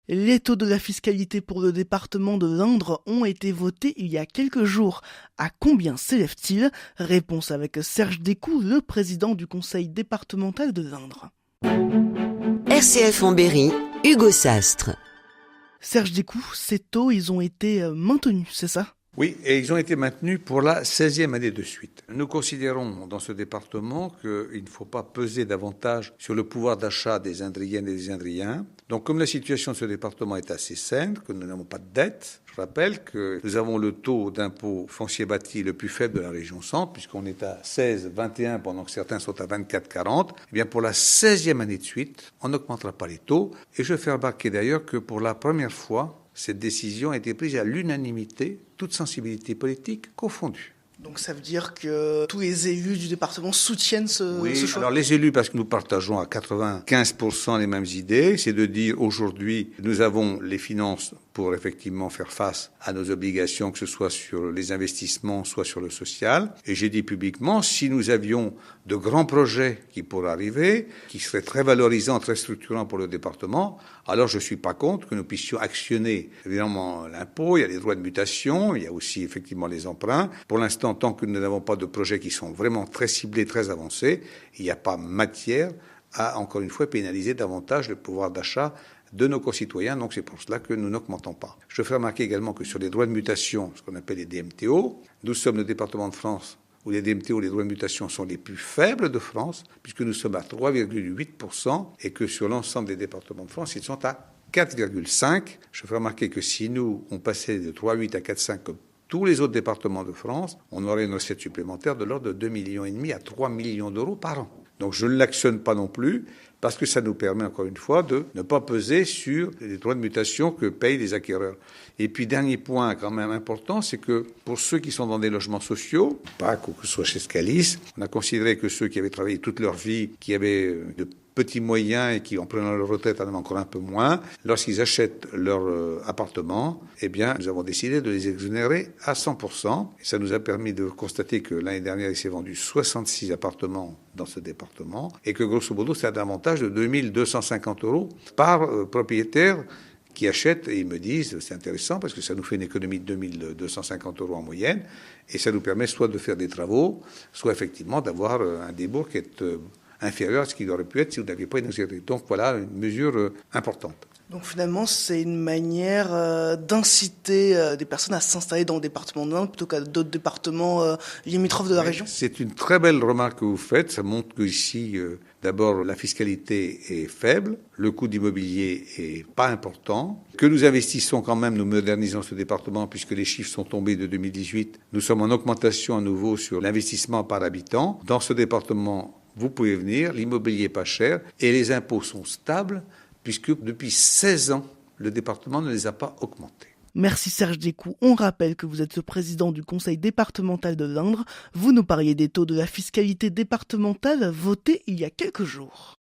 Les taux de la fiscalité pour le département de l'Indre ont été votés il y a quelques jours. À combien s'élèvent-ils? Réponse avec Serge Descoux, le président du conseil départemental de l'Indre. RCF en Berry, Hugo Sastre. Serge Descoux, ces taux, ils ont été maintenus, c'est ça? Oui, et ils ont été maintenus pour la 16e année de suite. Nous considérons dans ce département qu'il ne faut pas peser davantage sur le pouvoir d'achat des Indriennes et des Indriens. Donc comme la situation de ce département est assez saine, que nous n'avons pas de dette, je rappelle que nous avons le taux d'impôt foncier bâti le plus faible de la région centre, puisqu'on est à 16,21 pendant que certains sont à 24,40. Eh bien pour la 16e année de suite, on n'augmentera pas les taux. Et je fais remarquer d'ailleurs que pour la première fois, cette décision a été prise à l'unanimité, toute sensibilité politique confondue. Donc ça veut dire que tous les élus du département soutiennent ce choix? Alors les élus, parce que nous partageons à 95% les mêmes idées, c'est de dire aujourd'hui, nous avons les finances pour effectivement faire face à nos obligations, que ce soit sur les investissements, soit sur le social. Et j'ai dit publiquement, si nous avions de grands projets qui pourraient arriver, qui seraient très valorisants, très structurants pour le département, alors je ne suis pas contre que nous puissions actionner évidemment l'impôt, il y a les droits de mutation, il y a aussi effectivement les emprunts. Pour l'instant, tant que nous n'avons pas de projets qui sont vraiment très ciblés, très avancés, il n'y a pas matière à, encore une fois, pénaliser davantage le pouvoir d'achat de nos concitoyens, donc c'est pour cela que nous n'augmentons pas. Je fais remarquer également que sur les droits de mutation, ce qu'on appelle les DMTO, nous sommes le département de France où les DMTO, les droits de mutation, sont les plus faibles de France, puisque nous sommes à 3,8%, et que sur l'ensemble des départements de France, ils sont à 4,5%. Je fais remarquer que si nous, on passait de 3,8 à 4,5 comme tous les autres départements de France, on aurait une recette supplémentaire de l'ordre de 2,5 millions à 3 millions d'euros par an. Donc je ne l'actionne pas non plus, parce que ça nous permet encore une fois de ne pas peser sur les droits de mutation que payent les acquéreurs. Et puis dernier point quand même important, c'est que pour ceux qui sont dans des logements sociaux, PAC ou que ce soit chez Scalis, on a considéré que ceux qui avaient travaillé toute leur vie, qui avaient de petits moyens et qui, en prenant leur retraite, en avaient encore un peu moins, lorsqu'ils achètent leur appartement, eh bien, nous avons décidé de les exonérer à 100%. Et ça nous a permis de constater que l'année dernière, il s'est vendu 66 appartements dans ce département et que, grosso modo, c'est un avantage de 2250 euros par propriétaire qui achètent, et ils me disent, c'est intéressant parce que ça nous fait une économie de 2250 euros en moyenne, et ça nous permet soit de faire des travaux, soit effectivement d'avoir un débours qui est inférieur à ce qu'il aurait pu être si vous n'aviez pas une exonération. Donc voilà, une mesure importante. Donc finalement, c'est une manière d'inciter des personnes à s'installer dans le département de l'Indre plutôt qu'à d'autres départements limitrophes de la région. C'est une très belle remarque que vous faites. Ça montre qu'ici, d'abord, la fiscalité est faible, le coût d'immobilier est pas important, que nous investissons quand même, nous modernisons ce département puisque les chiffres sont tombés de 2018. Nous sommes en augmentation à nouveau sur l'investissement par habitant. Dans ce département, vous pouvez venir, l'immobilier est pas cher et les impôts sont stables, puisque depuis 16 ans, le département ne les a pas augmentés. Merci Serge Descoux. On rappelle que vous êtes le président du conseil départemental de l'Indre. Vous nous parliez des taux de la fiscalité départementale votés il y a quelques jours.